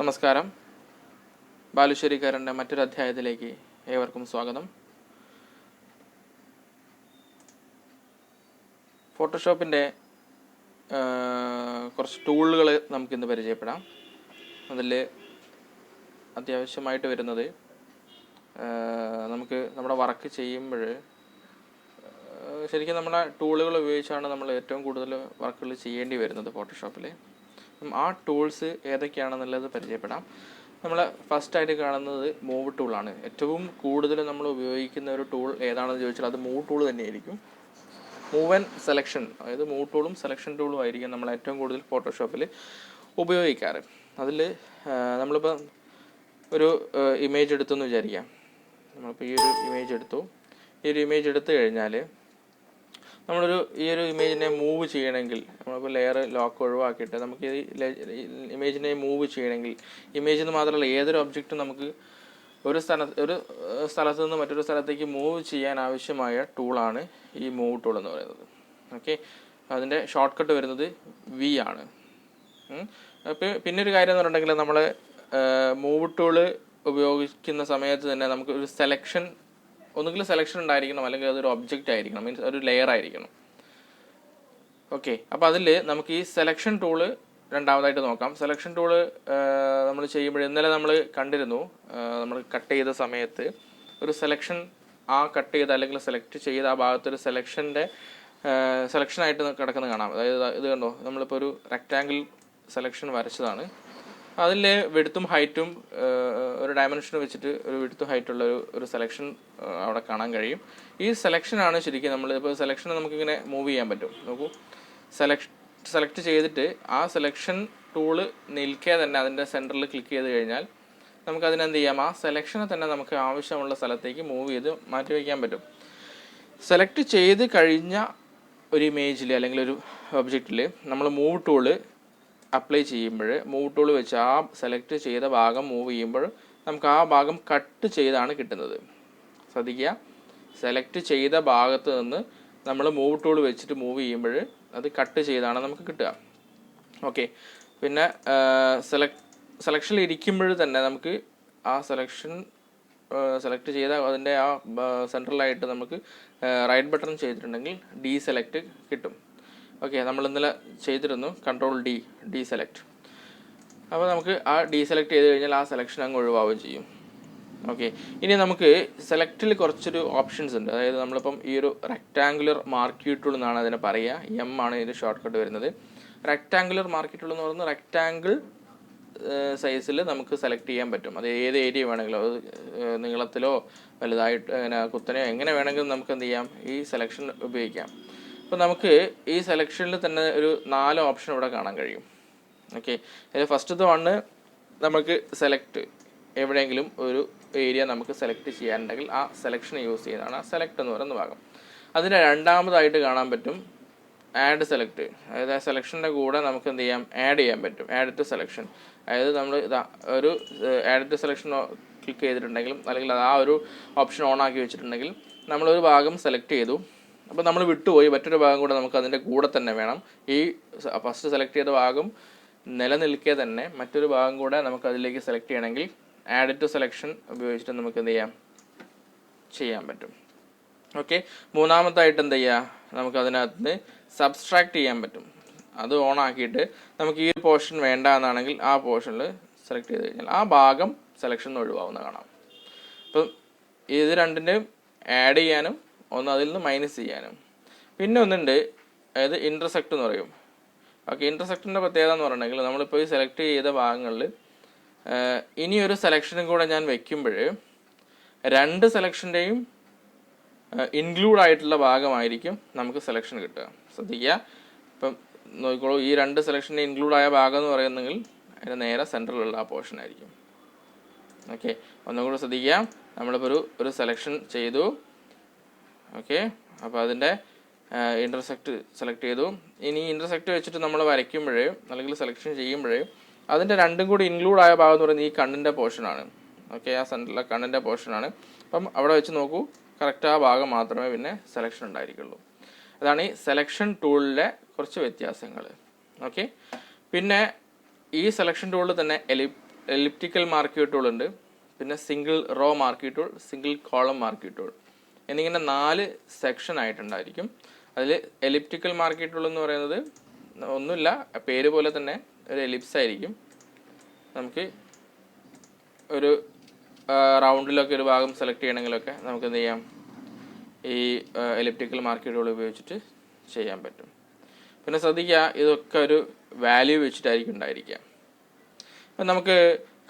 നമസ്കാരം. ബാലുശ്ശേരിക്കാരൻ്റെ മറ്റൊരു അധ്യായത്തിലേക്ക് ഏവർക്കും സ്വാഗതം. ഫോട്ടോഷോപ്പിൻ്റെ കുറച്ച് ടൂളുകൾ നമുക്കിന്ന് പരിചയപ്പെടാം. അതിൽ അത്യാവശ്യമായിട്ട് വരുന്നത് നമുക്ക് നമ്മുടെ വർക്ക് ചെയ്യുമ്പോൾ ശരിക്കും നമ്മുടെ ടൂളുകൾ ഉപയോഗിച്ചാണ് നമ്മൾ ഏറ്റവും കൂടുതൽ വർക്കുകൾ ചെയ്യേണ്ടി വരുന്നത് ഫോട്ടോഷോപ്പിൽ. ആ ടൂൾസ് ഏതൊക്കെയാണെന്നുള്ളത് പരിചയപ്പെടാം. നമ്മൾ ഫസ്റ്റായിട്ട് കാണുന്നത് മൂവ് ടൂളാണ്. ഏറ്റവും കൂടുതൽ നമ്മൾ ഉപയോഗിക്കുന്ന ഒരു ടൂൾ ഏതാണെന്ന് ചോദിച്ചാൽ അത് മൂവ് ടൂൾ തന്നെയായിരിക്കും. മൂവ് ആൻഡ് സെലക്ഷൻ, അതായത് മൂവ് ടൂളും സെലക്ഷൻ ടൂളും ആയിരിക്കും നമ്മൾ ഏറ്റവും കൂടുതൽ ഫോട്ടോഷോപ്പിൽ ഉപയോഗിക്കാറ്. അതിൽ നമ്മളിപ്പോൾ ഒരു ഇമേജ് എടുത്തെന്ന് വിചാരിക്കാം. നമ്മളിപ്പോൾ ഈ ഒരു ഇമേജ് എടുത്തു. ഈ ഒരു ഇമേജ് എടുത്തു കഴിഞ്ഞാൽ ഈ ഒരു ഇമേജിനെ മൂവ് ചെയ്യണമെങ്കിൽ നമ്മളിപ്പോൾ ലെയർ ലോക്ക് ഒഴിവാക്കിയിട്ട് നമുക്ക് ഈ ഇമേജിനെ മൂവ് ചെയ്യണമെങ്കിൽ, ഇമേജിൽ നിന്ന് മാത്രമല്ല ഏതൊരു ഒബ്ജക്റ്റും നമുക്ക് ഒരു സ്ഥലത്ത് നിന്ന് മറ്റൊരു സ്ഥലത്തേക്ക് മൂവ് ചെയ്യാൻ ആവശ്യമായ ടൂളാണ് ഈ മൂവ് ടൂൾ എന്ന് പറയുന്നത്. ഓക്കെ, അതിൻ്റെ ഷോർട്ട് കട്ട് വരുന്നത് വി ആണ്. അപ്പോൾ പിന്നെ ഒരു കാര്യം എന്ന് പറഞ്ഞിട്ടുണ്ടെങ്കിൽ നമ്മൾ മൂവ് ടൂള് ഉപയോഗിക്കുന്ന സമയത്ത് തന്നെ നമുക്ക് ഒരു സെലക്ഷൻ, ഒന്നുകിൽ സെലക്ഷൻ ഉണ്ടായിരിക്കണം അല്ലെങ്കിൽ അതൊരു ഒബ്ജക്റ്റ് ആയിരിക്കണം, മീൻസ് ഒരു ലെയർ ആയിരിക്കണം. ഓക്കെ, അപ്പോൾ അതിൽ നമുക്ക് ഈ സെലക്ഷൻ ടൂള് രണ്ടാമതായിട്ട് നോക്കാം. സെലക്ഷൻ ടൂള് നമ്മൾ ചെയ്യുമ്പോൾ ഇന്നലെ നമ്മൾ കണ്ടിരുന്നു, നമ്മൾ കട്ട് ചെയ്ത സമയത്ത് ഒരു സെലക്ഷൻ, ആ കട്ട് ചെയ്ത അല്ലെങ്കിൽ സെലക്ട് ചെയ്ത ആ ഭാഗത്തൊരു സെലക്ഷനായിട്ട് കിടക്കുന്നത് കാണാം. അതായത് ഇത് കണ്ടോ, നമ്മളിപ്പോൾ ഒരു റെക്റ്റാങ്കിൾ സെലക്ഷൻ വരച്ചതാണ്. അതിൽ വിഡ്ത്തും ഹൈറ്റും ഒരു ഡയമെൻഷൻ വെച്ചിട്ട് ഒരു വിഡ്ത്തും ഹൈറ്റുള്ള ഒരു സെലക്ഷൻ അവിടെ കാണാൻ കഴിയും. ഈ സെലക്ഷനാണ് ശരിക്കും നമ്മളിപ്പോൾ സെലക്ഷൻ നമുക്കിങ്ങനെ മൂവ് ചെയ്യാൻ പറ്റും. നോക്കൂ, സെലക്ട് ചെയ്തിട്ട് ആ സെലക്ഷൻ ടൂള് നിൽക്കെ തന്നെ അതിൻ്റെ സെൻറ്ററിൽ ക്ലിക്ക് ചെയ്ത് കഴിഞ്ഞാൽ നമുക്ക് അതിനെന്ത് ചെയ്യാം, ആ സെലക്ഷനെ തന്നെ നമുക്ക് ആവശ്യമുള്ള സ്ഥലത്തേക്ക് മൂവ് ചെയ്ത് മാറ്റി വയ്ക്കാൻ പറ്റും. സെലക്ട് ചെയ്ത് കഴിഞ്ഞ ഒരു ഇമേജിൽ അല്ലെങ്കിൽ ഒരു ഒബ്ജക്റ്റിൽ നമ്മൾ മൂവ് ടൂള് അപ്ലൈ ചെയ്യുമ്പോൾ, മൂവ് ടൂൾ വെച്ച് ആ സെലക്ട് ചെയ്ത ഭാഗം മൂവ് ചെയ്യുമ്പോൾ നമുക്ക് ആ ഭാഗം കട്ട് ചെയ്താണ് കിട്ടുന്നത്. ശ്രദ്ധിക്കുക, സെലക്ട് ചെയ്ത ഭാഗത്ത് നിന്ന് നമ്മൾ മൂവ് ടൂൾ വെച്ചിട്ട് മൂവ് ചെയ്യുമ്പോൾ അത് കട്ട് ചെയ്താണ് നമുക്ക് കിട്ടുക. ഓക്കെ, പിന്നെ സെലക്ഷനിൽ ഇരിക്കുമ്പോൾ തന്നെ നമുക്ക് ആ സെലക്ട് ചെയ്ത അതിൻ്റെ ആ സെൻട്രലായിട്ട് നമുക്ക് റൈറ്റ് ബട്ടൺ ചെയ്തിട്ടുണ്ടെങ്കിൽ ഡീസെലക്ട് കിട്ടും. ഓക്കെ, നമ്മൾ ഇന്നലെ ചെയ്തിരുന്നു കൺട്രോൾ ഡി സെലക്ട്. അപ്പോൾ നമുക്ക് ആ ഡീസെലക്ട് ചെയ്ത് കഴിഞ്ഞാൽ ആ സെലക്ഷൻ അങ്ങ് ഒഴിവാവുകയും ചെയ്യും. ഓക്കെ, ഇനി നമുക്ക് സെലക്റ്റിൽ കുറച്ചൊരു ഓപ്ഷൻസ് ഉണ്ട്. അതായത് നമ്മളിപ്പം ഈ ഒരു റെക്റ്റാങ്കുലർ മാർക്ക് ടൂൾ എന്നാണ് അതിനെ പറയുക. എം ആണ് ഇതിൻ്റെ ഷോർട്ട് കട്ട് വരുന്നത്. റെക്റ്റാങ്കുലർ മാർക്ക് ടൂൾ എന്ന് പറയുന്നത് റെക്റ്റാങ്കിൾ സൈസിൽ നമുക്ക് സെലക്ട് ചെയ്യാൻ പറ്റും. അത് ഏത് ഏരിയ വേണമെങ്കിലും, അത് നീളത്തിലോ വലുതായിട്ട് അങ്ങനെ കുത്തനെയോ എങ്ങനെ വേണമെങ്കിലും നമുക്ക് എന്ത് ചെയ്യാം, ഈ സെലക്ഷൻ ഉപയോഗിക്കാം. അപ്പോൾ നമുക്ക് ഈ സെലക്ഷനിൽ തന്നെ ഒരു 4 ഓപ്ഷൻ ഇവിടെ കാണാൻ കഴിയും. ഓക്കെ, അതിൽ ഫസ്റ്റത്തെ വണ്ണ് നമുക്ക് സെലക്ട്, എവിടെയെങ്കിലും ഒരു ഏരിയ നമുക്ക് സെലക്ട് ചെയ്യാനുണ്ടെങ്കിൽ ആ സെലക്ഷൻ യൂസ് ചെയ്യുന്നതാണ് ആ സെലക്ട് എന്ന് പറയുന്ന ഭാഗം. അതിന് രണ്ടാമതായിട്ട് കാണാൻ പറ്റും ആഡ് സെലക്ട്. അതായത് ആ സെലക്ഷൻ്റെ കൂടെ നമുക്ക് എന്ത് ചെയ്യാം, ആഡ് ചെയ്യാൻ പറ്റും, ആഡ് ടു സെലക്ഷൻ. അതായത് നമ്മൾ ഒരു ആഡ് ടു സെലക്ഷൻ ക്ലിക്ക് ചെയ്തിട്ടുണ്ടെങ്കിലും അല്ലെങ്കിൽ ആ ഒരു ഓപ്ഷൻ ഓൺ ആക്കി വെച്ചിട്ടുണ്ടെങ്കിൽ നമ്മളൊരു ഭാഗം സെലക്ട് ചെയ്തു, അപ്പോൾ നമ്മൾ വിട്ടുപോയി മറ്റൊരു ഭാഗം കൂടെ നമുക്ക് അതിൻ്റെ കൂടെ തന്നെ വേണം. ഈ ഫസ്റ്റ് സെലക്ട് ചെയ്ത ഭാഗം നിലനിൽക്കെ തന്നെ മറ്റൊരു ഭാഗം കൂടെ നമുക്ക് അതിലേക്ക് സെലക്ട് ചെയ്യണമെങ്കിൽ ആഡ് ടു സെലക്ഷൻ ഉപയോഗിച്ചിട്ട് നമുക്ക് എന്ത് ചെയ്യാൻ പറ്റും. ഓക്കെ, മൂന്നാമത്തായിട്ട് എന്ത് ചെയ്യുക, നമുക്ക് അതിനകത്ത് നിന്ന് സബ്സ്ട്രാക്ട് ചെയ്യാൻ പറ്റും. അത് ഓൺ ആക്കിയിട്ട് നമുക്ക് ഈ പോർഷൻ വേണ്ട എന്നാണെങ്കിൽ ആ പോർഷനിൽ സെലക്ട് ചെയ്ത് കഴിഞ്ഞാൽ ആ ഭാഗം സെലക്ഷൻ ഒഴിവാവുന്ന കാണാം. അപ്പം ഇത് രണ്ടിൻ്റെയും ആഡ് ചെയ്യാനും ഒന്ന് അതിൽ നിന്ന് മൈനസ് ചെയ്യാനും. പിന്നെ ഒന്നുണ്ട്, അതായത് ഇൻ്റർസെക്റ്റ് എന്ന് പറയും. ഓക്കെ, ഇൻ്റർസെക്റ്റിൻ്റെ പ്രത്യേകത എന്ന് പറഞ്ഞിട്ടുണ്ടെങ്കിൽ നമ്മളിപ്പോൾ ഈ സെലക്ട് ചെയ്ത ഭാഗങ്ങളിൽ ഇനിയൊരു സെലക്ഷനും കൂടെ ഞാൻ വയ്ക്കുമ്പോൾ രണ്ട് സെലക്ഷൻ്റെയും ഇൻക്ലൂഡ് ആയിട്ടുള്ള ഭാഗമായിരിക്കും നമുക്ക് സെലക്ഷൻ കിട്ടുക. ശ്രദ്ധിക്കുക, ഇപ്പം നോക്കിക്കോളൂ, ഈ രണ്ട് സെലക്ഷൻ്റെ ഇൻക്ലൂഡ് ആയ ഭാഗം എന്ന് പറയുന്നെങ്കിൽ അതിന് നേരെ സെൻറ്ററിലുള്ള ആ പോർഷൻ ആയിരിക്കും. ഓക്കെ, ഒന്നും കൂടെ ശ്രദ്ധിക്കുക, നമ്മളിപ്പോൾ ഒരു സെലക്ഷൻ ചെയ്തു. ഓക്കെ, അപ്പോൾ അതിൻ്റെ ഇൻ്റർസെക്റ്റ് സെലക്ട് ചെയ്തു. ഇനി ഇൻ്റർസെക്റ്റ് വെച്ചിട്ട് നമ്മൾ വരയ്ക്കുമ്പോഴേ അല്ലെങ്കിൽ സെലക്ഷൻ ചെയ്യുമ്പോഴേ അതിൻ്റെ രണ്ടും കൂടി ഇൻക്ലൂഡ് ആയ ഭാഗം എന്ന് പറയുന്നത് ഈ കണ്ണിൻ്റെ പോർഷനാണ്. ഓക്കെ, ആ സെൻറ്ററിലെ കണ്ണിൻ്റെ പോർഷനാണ്. അപ്പം അവിടെ വെച്ച് നോക്കൂ, കറക്റ്റ് ആ ഭാഗം മാത്രമേ പിന്നെ സെലക്ഷൻ ഉണ്ടായിരിക്കുള്ളൂ. അതാണ് ഈ സെലക്ഷൻ ടൂളിലെ കുറച്ച് വ്യത്യാസങ്ങൾ. ഓക്കെ, പിന്നെ ഈ സെലക്ഷൻ ടൂളിൽ തന്നെ എലിപ്റ്റിക്കൽ മാർക്ക് ടൂൾ ഉണ്ട്, പിന്നെ single row mark tool, single column mark tool എന്നിങ്ങനെ 4 സെക്ഷൻ ആയിട്ടുണ്ടായിരിക്കും. അതിൽ എലിപ്റ്റിക്കൽ മാർക്ക് ടൂൾ എന്ന് പറയുന്നത് ഒന്നുമില്ല, പേര് പോലെ തന്നെ ഒരു എലിപ്സ് ആയിരിക്കും. നമുക്ക് ഒരു റൗണ്ടിലൊക്കെ ഒരു ഭാഗം സെലക്ട് ചെയ്യണമെങ്കിലൊക്കെ നമുക്ക് എന്ത് ചെയ്യാം, ഈ എലിപ്റ്റിക്കൽ മാർക്ക് ടൂൾ ഉപയോഗിച്ചിട്ട് ചെയ്യാൻ പറ്റും. പിന്നെ ശ്രദ്ധിക്കുക, ഇതൊക്കെ ഒരു വാല്യൂ വെച്ചിട്ടായിരിക്കും ഉണ്ടായിരിക്കുക. അപ്പം നമുക്ക്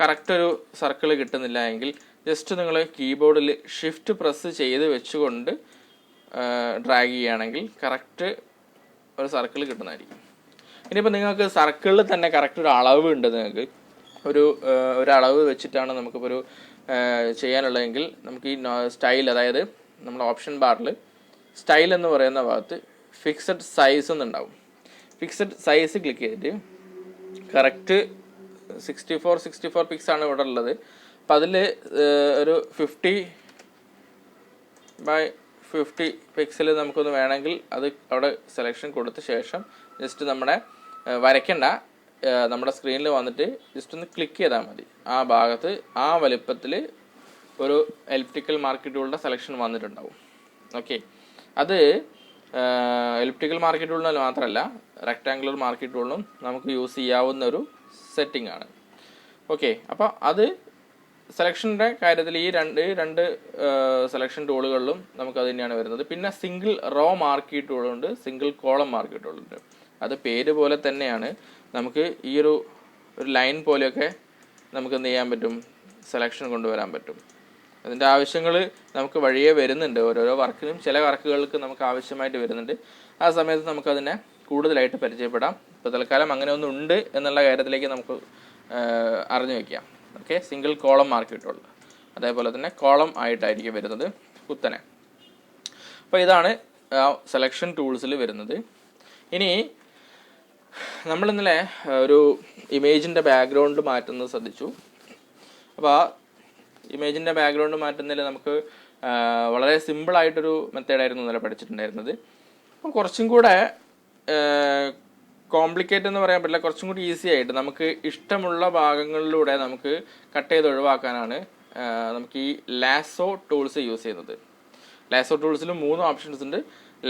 കറക്റ്റ് ഒരു സർക്കിൾ കിട്ടുന്നില്ല എങ്കിൽ ജസ്റ്റ് നിങ്ങൾ കീബോർഡിൽ ഷിഫ്റ്റ് പ്രസ് ചെയ്ത് വെച്ചുകൊണ്ട് ഡ്രാഗ് ചെയ്യുകയാണെങ്കിൽ കറക്റ്റ് ഒരു സർക്കിൾ കിട്ടുന്നതായിരിക്കും. ഇനിയിപ്പോൾ നിങ്ങൾക്ക് സർക്കിളിൽ തന്നെ കറക്റ്റ് ഒരു അളവ് ഉണ്ട്, നിങ്ങൾക്ക് ഒരു അളവ് വെച്ചിട്ടാണ് നമുക്കിപ്പോൾ ഒരു ചെയ്യാനുള്ളതെങ്കിൽ നമുക്ക് ഈ സ്റ്റൈൽ, അതായത് നമ്മുടെ ഓപ്ഷൻ ബാറിൽ സ്റ്റൈൽ എന്ന് പറയുന്ന ഭാഗത്ത് ഫിക്സഡ് സൈസ് എന്നുണ്ടാവും. ഫിക്സഡ് സൈസ് ക്ലിക്ക് ചെയ്തിട്ട് കറക്റ്റ് 64 പിക്സ് ആണ് ഇവിടെ ഉള്ളത്. അപ്പം അതിൽ ഒരു 50x50 പിക്സൽ നമുക്കൊന്ന് വേണമെങ്കിൽ അത് അവിടെ സെലക്ഷൻ കൊടുത്ത ശേഷം ജസ്റ്റ് നമ്മുടെ വരയ്ക്കണ്ട, നമ്മുടെ സ്ക്രീനിൽ വന്നിട്ട് ജസ്റ്റ് ഒന്ന് ക്ലിക്ക് ചെയ്താൽ മതി. ആ ഭാഗത്ത് ആ വലുപ്പത്തിൽ ഒരു എലിപ്റ്റിക്കൽ മാർക്ക് ടൂളിൻ്റെ സെലക്ഷൻ വന്നിട്ടുണ്ടാവും. ഓക്കെ, അത് എലിപ്റ്റിക്കൽ മാർക്ക് ടൂളിന് മാത്രമല്ല റെക്ടാങ്കുലർ മാർക്ക് ടൂളിനും നമുക്ക് യൂസ് ചെയ്യാവുന്ന ഒരു സെറ്റിംഗ് ആണ്. ഓക്കെ, അപ്പോൾ അത് സെലക്ഷൻ്റെ കാര്യത്തിൽ ഈ രണ്ട് സെലക്ഷൻ ടൂളുകളിലും നമുക്കത് തന്നെയാണ് വരുന്നത്. പിന്നെ സിംഗിൾ റോ മാർക്ക് ടൂളുണ്ട്, സിംഗിൾ കോളം മാർക്ക് ടൂളുണ്ട്. അത് പേര് പോലെ തന്നെയാണ്, നമുക്ക് ഈ ഒരു ലൈൻ പോലെയൊക്കെ നമുക്ക് എന്ത് ചെയ്യാൻ പറ്റും, സെലക്ഷൻ കൊണ്ടുവരാൻ പറ്റും. അതിൻ്റെ ആവശ്യങ്ങൾ നമുക്ക് വഴിയേ വരുന്നുണ്ട്. ഓരോരോ വർക്കിനും ചില വർക്കുകൾക്ക് നമുക്ക് ആവശ്യമായിട്ട് വരുന്നുണ്ട്. ആ സമയത്ത് നമുക്കതിനെ കൂടുതലായിട്ട് പരിചയപ്പെടാം. ഇപ്പോൾ തൽക്കാലം അങ്ങനെ ഒന്നും ഉണ്ട് എന്നുള്ള കാര്യത്തിലേക്ക് നമുക്ക് അറിഞ്ഞു വയ്ക്കാം. ഓക്കെ, സിംഗിൾ കോളം മാർക്ക് കിട്ടുള്ളൂ, അതേപോലെ തന്നെ കോളം ആയിട്ടായിരിക്കും വരുന്നത് കുത്തനെ. അപ്പോൾ ഇതാണ് സെലക്ഷൻ ടൂൾസിൽ വരുന്നത്. ഇനി നമ്മൾ ഇന്നലെ ഒരു ഇമേജിൻ്റെ ബാക്ക്ഗ്രൗണ്ട് മാറ്റുന്നത് ശ്രദ്ധിച്ചു. അപ്പോൾ ആ ഇമേജിൻ്റെ ബാക്ക്ഗ്രൗണ്ട് മാറ്റുന്നതിൽ നമുക്ക് വളരെ സിമ്പിളായിട്ടൊരു മെത്തേഡായിരുന്നു ഇന്നലെ പഠിച്ചിട്ടുണ്ടായിരുന്നത്. അപ്പം കുറച്ചും കൂടെ കോംപ്ലിക്കേറ്റ് എന്ന് പറയാൻ പറ്റില്ല, കുറച്ചും കൂടി ഈസി ആയിട്ട് നമുക്ക് ഇഷ്ടമുള്ള ഭാഗങ്ങളിലൂടെ നമുക്ക് കട്ട് ചെയ്ത് ഒഴിവാക്കാനാണ് നമുക്ക് ഈ ലാസോ ടൂൾസ് യൂസ് ചെയ്യുന്നത്. ലാസോ ടൂൾസിൽ 3 ഓപ്ഷൻസ് ഉണ്ട്: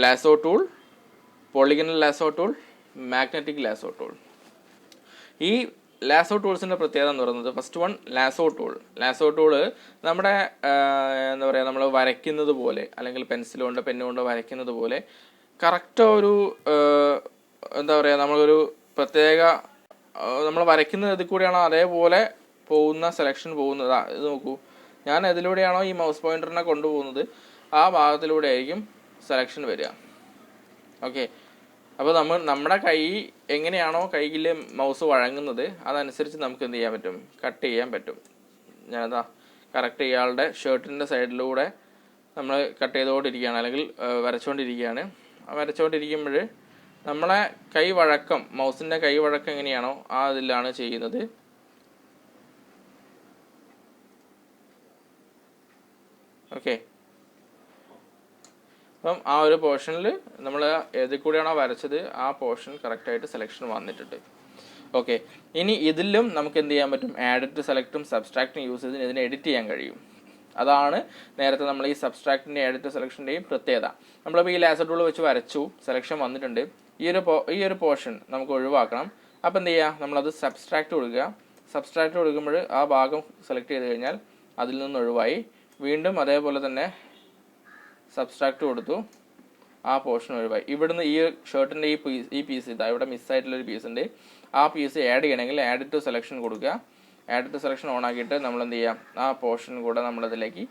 lasso tool, polygonal lasso tool, magnetic lasso tool. ഈ ലാസോ ടൂൾസിൻ്റെ പ്രത്യേകത എന്ന് പറയുന്നത്, first one lasso tool. Lasso tool നമ്മുടെ എന്താ പറയുക, നമ്മൾ വരയ്ക്കുന്നത് പോലെ അല്ലെങ്കിൽ പെൻസിൽ കൊണ്ട് പെന്ന് കൊണ്ട് വരയ്ക്കുന്നത് പോലെ കറക്റ്റ് ഒരു എന്താ പറയുക, നമ്മളൊരു പ്രത്യേക നമ്മൾ വരയ്ക്കുന്നത് ഇതിൽ കൂടിയാണോ അതേപോലെ പോകുന്ന സെലക്ഷൻ പോകുന്നത്. ഇത് നോക്കൂ, ഞാൻ ഇതിലൂടെയാണോ ഈ മൗസ് പോയിന്ററിനെ കൊണ്ടുപോകുന്നത് ആ ഭാഗത്തിലൂടെ ആയിരിക്കും സെലക്ഷൻ വരിക. ഓക്കെ, അപ്പോൾ നമ്മുടെ കൈ എങ്ങനെയാണോ കൈയിൽ മൗസ് വഴങ്ങുന്നത് അതനുസരിച്ച് നമുക്ക് എന്ത് ചെയ്യാൻ പറ്റും, കട്ട് ചെയ്യാൻ പറ്റും. ഞാനതാ കറക്റ്റ് ഇയാളുടെ ഷർട്ടിൻ്റെ സൈഡിലൂടെ നമ്മൾ കട്ട് ചെയ്തുകൊണ്ടിരിക്കുകയാണ് അല്ലെങ്കിൽ വരച്ചുകൊണ്ടിരിക്കുകയാണ്. വരച്ചുകൊണ്ടിരിക്കുമ്പോൾ നമ്മളെ കൈ വഴക്കം, മൗസിൻ്റെ കൈ വഴക്കം എങ്ങനെയാണോ ആ ഇതിലാണ് ചെയ്യുന്നത്. ഓക്കെ, അപ്പം ആ ഒരു പോർഷനിൽ നമ്മൾ ഏതിൽ കൂടെയാണോ വരച്ചത് ആ പോർഷൻ കറക്റ്റായിട്ട് സെലക്ഷൻ വന്നിട്ടുണ്ട്. ഓക്കെ, ഇനി ഇതിലും നമുക്ക് എന്ത് ചെയ്യാൻ പറ്റും, ആഡ് ടു സെലക്റ്റും സബ്സ്ട്രാക്റ്റും യൂസ് ചെയ്ത് ഇതിനെ എഡിറ്റ് ചെയ്യാൻ കഴിയും. അതാണ് നേരത്തെ നമ്മൾ ഈ സബ്സ്ട്രാക്റ്റിൻ്റെ ആഡ് ടു സെലക്ഷൻ്റെയും പ്രത്യേകത. നമ്മളിപ്പോൾ ഈ ലാസർ ടൂൾ വെച്ച് വരച്ചു, സെലക്ഷൻ വന്നിട്ടുണ്ട്. ഈ ഒരു പോർഷൻ നമുക്ക് ഒഴിവാക്കണം. അപ്പോൾ എന്ത് ചെയ്യുക, നമ്മളത് സബ്സ്ട്രാക്റ്റ് കൊടുക്കുക. സബ്സ്ട്രാക്റ്റ് കൊടുക്കുമ്പോൾ ആ ഭാഗം സെലക്ട് ചെയ്ത് കഴിഞ്ഞാൽ അതിൽ നിന്ന് ഒഴിവായി. വീണ്ടും അതേപോലെ തന്നെ സബ്സ്ട്രാക്റ്റ് കൊടുത്തു, ആ പോർഷൻ ഒഴിവായി. ഇവിടുന്ന് ഈ ഷർട്ടിൻ്റെ ഈ പീസ് ഇതാ ഇവിടെ മിസ്സായിട്ടുള്ളൊരു പീസ് ഉണ്ട്. ആ പീസ് ആഡ് ചെയ്യണമെങ്കിൽ ആഡ് ടു സെലക്ഷൻ കൊടുക്കുക. ആഡ് ടു സെലക്ഷൻ ഓൺ ആക്കിയിട്ട് നമ്മൾ എന്ത് ചെയ്യാം, ആ പോർഷൻ കൂടെ നമ്മളതിലേക്ക്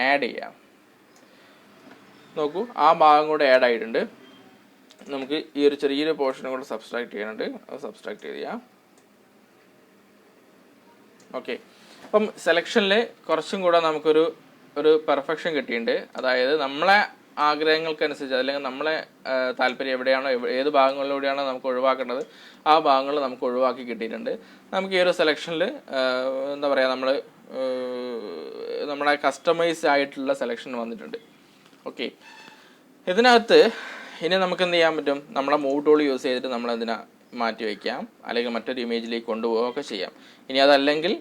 ആഡ് ചെയ്യാം. നോക്കൂ, ആ ഭാഗം കൂടെ ആഡ് ആയിട്ടുണ്ട്. നമുക്ക് ഈ ഒരു ചെറിയൊരു പോർഷനും കൂടെ സബ്സ്ട്രാക്ട് ചെയ്യാനുണ്ട്, അത് സബ്സ്ട്രാക്ട് ചെയ്യാം. ഓക്കെ, അപ്പം സെലക്ഷനിൽ കുറച്ചും കൂടെ നമുക്കൊരു പെർഫെക്ഷൻ കിട്ടിയിട്ടുണ്ട്. അതായത് നമ്മളെ ആഗ്രഹങ്ങൾക്കനുസരിച്ച് അല്ലെങ്കിൽ നമ്മളെ താല്പര്യം എവിടെയാണോ ഏത് ഭാഗങ്ങളിലൂടെയാണോ നമുക്ക് ഒഴിവാക്കേണ്ടത് ആ ഭാഗങ്ങൾ നമുക്ക് ഒഴിവാക്കി കിട്ടിയിട്ടുണ്ട്. നമുക്ക് ഈ ഒരു സെലക്ഷനിൽ എന്താ പറയുക, നമ്മുടെ കസ്റ്റമൈസ് ആയിട്ടുള്ള സെലക്ഷൻ വന്നിട്ടുണ്ട്. ഓക്കെ, ഇതിനകത്ത് ഇനി നമുക്ക് എന്ത് ചെയ്യാൻ പറ്റും, നമ്മളെ മൂവ് ടൂൾ യൂസ് ചെയ്തിട്ട് നമ്മളതിനെ മാറ്റി വയ്ക്കാം അല്ലെങ്കിൽ മറ്റൊരു ഇമേജിലേക്ക് കൊണ്ടുപോവുകയൊക്കെ ചെയ്യാം. ഇനി അതല്ലെങ്കിൽ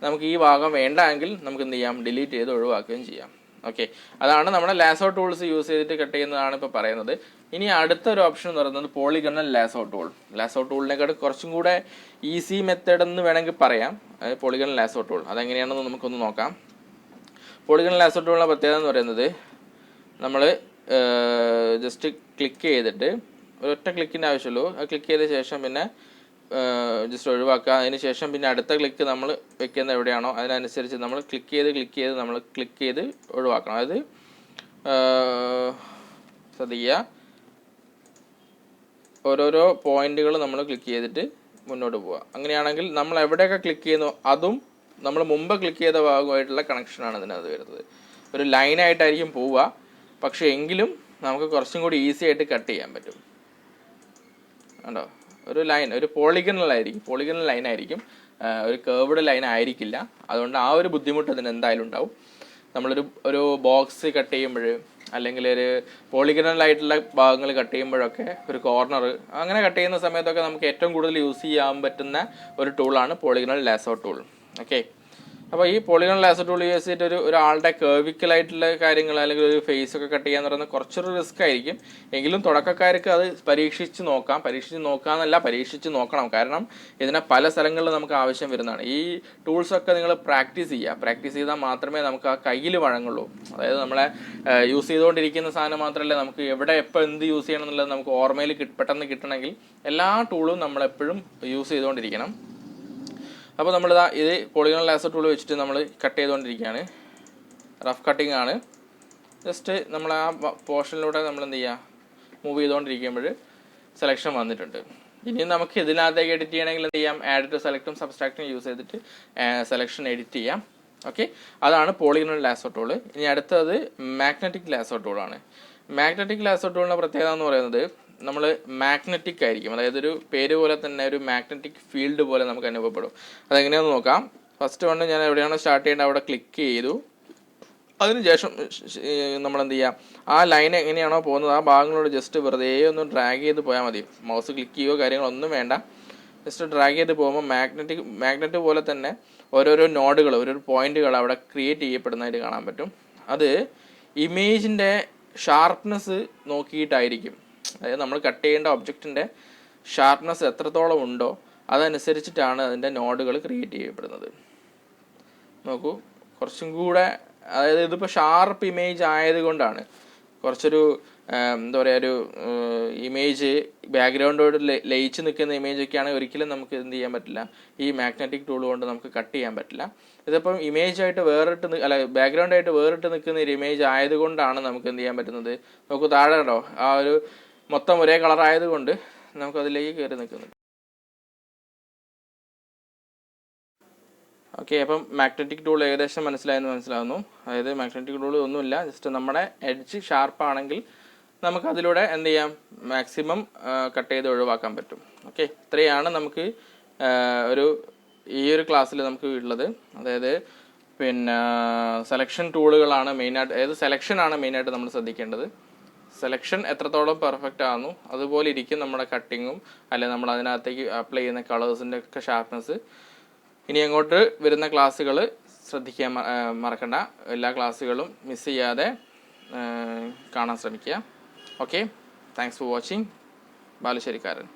നമുക്ക് ഈ ഭാഗം വേണ്ട എങ്കിൽ നമുക്ക് എന്ത് ചെയ്യാം, ഡിലീറ്റ് ചെയ്ത് ഒഴിവാക്കുകയും ചെയ്യാം. ഓക്കെ, അതാണ് നമ്മുടെ ലാസോ ടൂൾസ് യൂസ് ചെയ്തിട്ട് കട്ട് ചെയ്യുന്നതാണ് ഇപ്പോൾ പറയുന്നത്. ഇനി അടുത്തൊരു ഓപ്ഷൻ എന്ന് പറയുന്നത് പോളിഗണൽ ലാസോ ടൂൾ. ലാസോ ടൂളിനെക്കാട്ട് കുറച്ചും കൂടെ ഈസി മെത്തേഡ് എന്ന് വേണമെങ്കിൽ പറയാം പോളിഗണൽ ലാസോ ടൂൾ. അതെങ്ങനെയാണെന്ന് നമുക്കൊന്ന് നോക്കാം. പോളിഗണൽ ലാസോ ടൂളിൻ്റെ പ്രത്യേകത എന്ന് പറയുന്നത് നമ്മൾ ജസ്റ്റ് ക്ലിക്ക് ചെയ്തിട്ട് ഒരൊറ്റ ക്ലിക്കിൻ്റെ ആവശ്യമുള്ളൂ. അത് ക്ലിക്ക് ചെയ്ത ശേഷം പിന്നെ ജസ്റ്റ് ഒഴിവാക്കുക. അതിന് ശേഷം പിന്നെ അടുത്ത ക്ലിക്ക് നമ്മൾ വെക്കുന്നത് എവിടെയാണോ അതിനനുസരിച്ച് നമ്മൾ ക്ലിക്ക് ചെയ്ത് ഒഴിവാക്കണം. അതായത് ശ്രദ്ധിക്കുക, ഓരോരോ പോയിന്റുകൾ നമ്മൾ ക്ലിക്ക് ചെയ്തിട്ട് മുന്നോട്ട് പോവുക. അങ്ങനെയാണെങ്കിൽ നമ്മൾ എവിടെയൊക്കെ ക്ലിക്ക് ചെയ്യുന്നു അതും നമ്മൾ മുമ്പ് ക്ലിക്ക് ചെയ്ത ഭാഗമായിട്ടുള്ള കണക്ഷനാണ് ഇതിനകത്ത് വരുന്നത്. ഒരു ലൈനായിട്ടായിരിക്കും പോവുക, പക്ഷെ എങ്കിലും നമുക്ക് കുറച്ചും കൂടി ഈസി ആയിട്ട് കട്ട് ചെയ്യാൻ പറ്റും. കണ്ടോ, ഒരു ലൈൻ ഒരു പോളിഗണൽ ലൈൻ ആയിരിക്കും, ഒരു കേർവ്ഡ് ലൈൻ ആയിരിക്കില്ല. അതുകൊണ്ട് ആ ഒരു ബുദ്ധിമുട്ട് അതിന് എന്തായാലും ഉണ്ടാവും. നമ്മളൊരു ബോക്സ് കട്ട് ചെയ്യുമ്പോൾ അല്ലെങ്കിൽ ഒരു പോളിഗണലായിട്ടുള്ള ഭാഗങ്ങൾ കട്ട് ചെയ്യുമ്പോഴൊക്കെ ഒരു കോർണർ അങ്ങനെ കട്ട് ചെയ്യുന്ന സമയത്തൊക്കെ നമുക്ക് ഏറ്റവും കൂടുതൽ യൂസ് ചെയ്യാൻ പറ്റുന്ന ഒരു ടൂളാണ് പോളിഗണൽ ലാസോ ടൂൾ. ഓക്കെ, അപ്പോൾ ഈ പോളിഗണൽ ലാസോ ടൂൾ യൂസ് ചെയ്തിട്ട് ഒരാളുടെ കേർവിക്കലായിട്ടുള്ള കാര്യങ്ങൾ അല്ലെങ്കിൽ ഒരു ഫേസ് ഒക്കെ കട്ട് ചെയ്യാന്ന് പറയുന്നത് കുറച്ചൊരു റിസ്ക് ആയിരിക്കും. എങ്കിലും തുടക്കക്കാർക്ക് അത് പരീക്ഷിച്ച് നോക്കണം. കാരണം ഇതിനെ പല സ്ഥലങ്ങളിലും നമുക്ക് ആവശ്യം വരുന്നതാണ്. ഈ ടൂൾസൊക്കെ നിങ്ങൾ പ്രാക്ടീസ് ചെയ്താൽ മാത്രമേ നമുക്ക് ആ കയ്യിൽ വഴങ്ങുള്ളൂ. അതായത് നമ്മളെ യൂസ് ചെയ്തുകൊണ്ടിരിക്കുന്ന സാധനം മാത്രമല്ല, നമുക്ക് എവിടെ എപ്പോൾ എന്ത് യൂസ് ചെയ്യണം എന്നുള്ളത് നമുക്ക് ഓർമ്മയിൽ പെട്ടെന്ന് കിട്ടണമെങ്കിൽ എല്ലാ ടൂളും നമ്മളെപ്പോഴും യൂസ് ചെയ്തുകൊണ്ടിരിക്കണം. അപ്പോൾ നമ്മളിതാ ഇത് പോളിഗണൽ ലാസോ ടൂൾ വെച്ചിട്ട് നമ്മൾ കട്ട് ചെയ്തുകൊണ്ടിരിക്കുകയാണ്. റഫ് കട്ടിങ് ആണ്. ജസ്റ്റ് നമ്മൾ ആ പോർഷനിലൂടെ നമ്മൾ എന്ത് ചെയ്യുക, മൂവ് ചെയ്തുകൊണ്ടിരിക്കുമ്പോൾ സെലക്ഷൻ വന്നിട്ടുണ്ട്. ഇനി നമുക്ക് ഇതിനകത്തേക്ക് എഡിറ്റ് ചെയ്യണമെങ്കിൽ എന്ത് ചെയ്യാം, ആഡ് ടു സെലക്ടും സബ്സ്ട്രാക്റ്റും യൂസ് ചെയ്തിട്ട് സെലക്ഷൻ എഡിറ്റ് ചെയ്യാം. ഓക്കെ, അതാണ് പോളിഗണൽ ലാസോ ടൂൾ. ഇനി അടുത്തത് മാഗ്നറ്റിക് ലാസോ ടൂളാണ്. മാഗ്നറ്റിക് ലാസോ ടൂളിൻ്റെ പ്രത്യേകത എന്ന് പറയുന്നത് നമ്മൾ മാഗ്നറ്റിക് ആയിരിക്കും. അതായത് ഒരു പേര് പോലെ തന്നെ ഒരു മാഗ്നറ്റിക് ഫീൽഡ് പോലെ നമുക്ക് അനുഭവപ്പെടും. അതെങ്ങനെയാണെന്ന് നോക്കാം. ഫസ്റ്റ് വൺ ഞാൻ എവിടെയാണോ സ്റ്റാർട്ട് ചെയ്യേണ്ടത് അവിടെ ക്ലിക്ക് ചെയ്തു. അതിനുശേഷം നമ്മൾ എന്ത് ചെയ്യാം, ആ ലൈൻ എങ്ങനെയാണോ പോകുന്നത് ആ ഭാഗങ്ങളോട് ജസ്റ്റ് വെറുതെ ഒന്ന് ഡ്രാഗ് ചെയ്ത് പോയാൽ മതി. മൗസ് ക്ലിക്ക് ചെയ്യുകയോ കാര്യങ്ങളൊന്നും വേണ്ട. ജസ്റ്റ് ഡ്രാഗ് ചെയ്ത് പോകുമ്പോൾ മാഗ്നറ്റ് പോലെ തന്നെ ഓരോരോ നോഡുകൾ, ഓരോരോ പോയിന്റുകൾ അവിടെ ക്രിയേറ്റ് ചെയ്യപ്പെടുന്നതായിട്ട് കാണാൻ പറ്റും. അത് ഇമേജിൻ്റെ ഷാർപ്നെസ് നോക്കിയിട്ടായിരിക്കും. അതായത് നമ്മൾ കട്ട് ചെയ്യേണ്ട ഒബ്ജക്റ്റിൻ്റെ ഷാർപ്നെസ് എത്രത്തോളം ഉണ്ടോ അതനുസരിച്ചിട്ടാണ് അതിൻ്റെ നോഡുകൾ ക്രിയേറ്റ് ചെയ്യപ്പെടുന്നത്. നോക്കൂ, കുറച്ചും കൂടെ, അതായത് ഇതിപ്പോൾ ഷാർപ്പ് ഇമേജ് ആയതുകൊണ്ടാണ് കുറച്ചൊരു എന്താ പറയുക, ഒരു ഇമേജ് ബാക്ക്ഗ്രൗണ്ടോട് ലയിച്ച് നിൽക്കുന്ന ഇമേജൊക്കെയാണെങ്കിൽ ഒരിക്കലും നമുക്ക് എന്ത് ചെയ്യാൻ പറ്റില്ല, ഈ മാഗ്നറ്റിക് ടൂൾ കൊണ്ട് നമുക്ക് കട്ട് ചെയ്യാൻ പറ്റില്ല. ഇതിപ്പം ഇമേജായിട്ട് ബാക്ക്ഗ്രൗണ്ടായിട്ട് വേറിട്ട് നിൽക്കുന്ന ഒരു ഇമേജ് ആയതുകൊണ്ടാണ് നമുക്ക് എന്ത് ചെയ്യാൻ പറ്റുന്നത്. നമുക്ക് താഴെ കേട്ടോ ആ ഒരു മൊത്തം ഒരേ കളർ ആയതുകൊണ്ട് നമുക്കതിലേക്ക് കയറി നിൽക്കുന്നുണ്ട്. ഓക്കെ, അപ്പം മാഗ്നറ്റിക് ടൂൾ ഏകദേശം മനസ്സിലാവുന്നു. അതായത് മാഗ്നറ്റിക് ടൂൾ ഒന്നുമില്ല, ജസ്റ്റ് നമ്മുടെ എഡ്ജ് ഷാർപ്പാണെങ്കിൽ നമുക്ക് അതിലൂടെ എന്ത് ചെയ്യാം, മാക്സിമം കട്ട് ചെയ്ത് ഒഴിവാക്കാൻ പറ്റും. ഓക്കെ, ഇത്രയാണ് നമുക്ക് ഈ ഒരു ക്ലാസ്സിൽ നമുക്ക് ഉള്ളത്. അതായത് പിന്നെ സെലക്ഷൻ ടൂളുകളാണ് മെയിനായിട്ട്, അതായത് സെലക്ഷനാണ് മെയിനായിട്ട് നമ്മൾ ശ്രദ്ധിക്കേണ്ടത്. സെലക്ഷൻ എത്രത്തോളം പെർഫെക്റ്റ് ആകുന്നു അതുപോലെ ഇരിക്കും നമ്മുടെ കട്ടിങ്ങും, അല്ലെങ്കിൽ നമ്മൾ അതിനകത്തേക്ക് അപ്ലൈ ചെയ്യുന്ന കളേഴ്സിൻ്റെ ഒക്കെ ഷാർപ്നെസ്. ഇനി അങ്ങോട്ട് വരുന്ന ക്ലാസ്സുകൾ ശ്രദ്ധിക്കാൻ മറക്കണ്ട. എല്ലാ ക്ലാസ്സുകളും മിസ് ചെയ്യാതെ കാണാൻ ശ്രമിക്കുക. Okay, thanks for watching. ബാലുശ്ശേരിക്കാരൻ.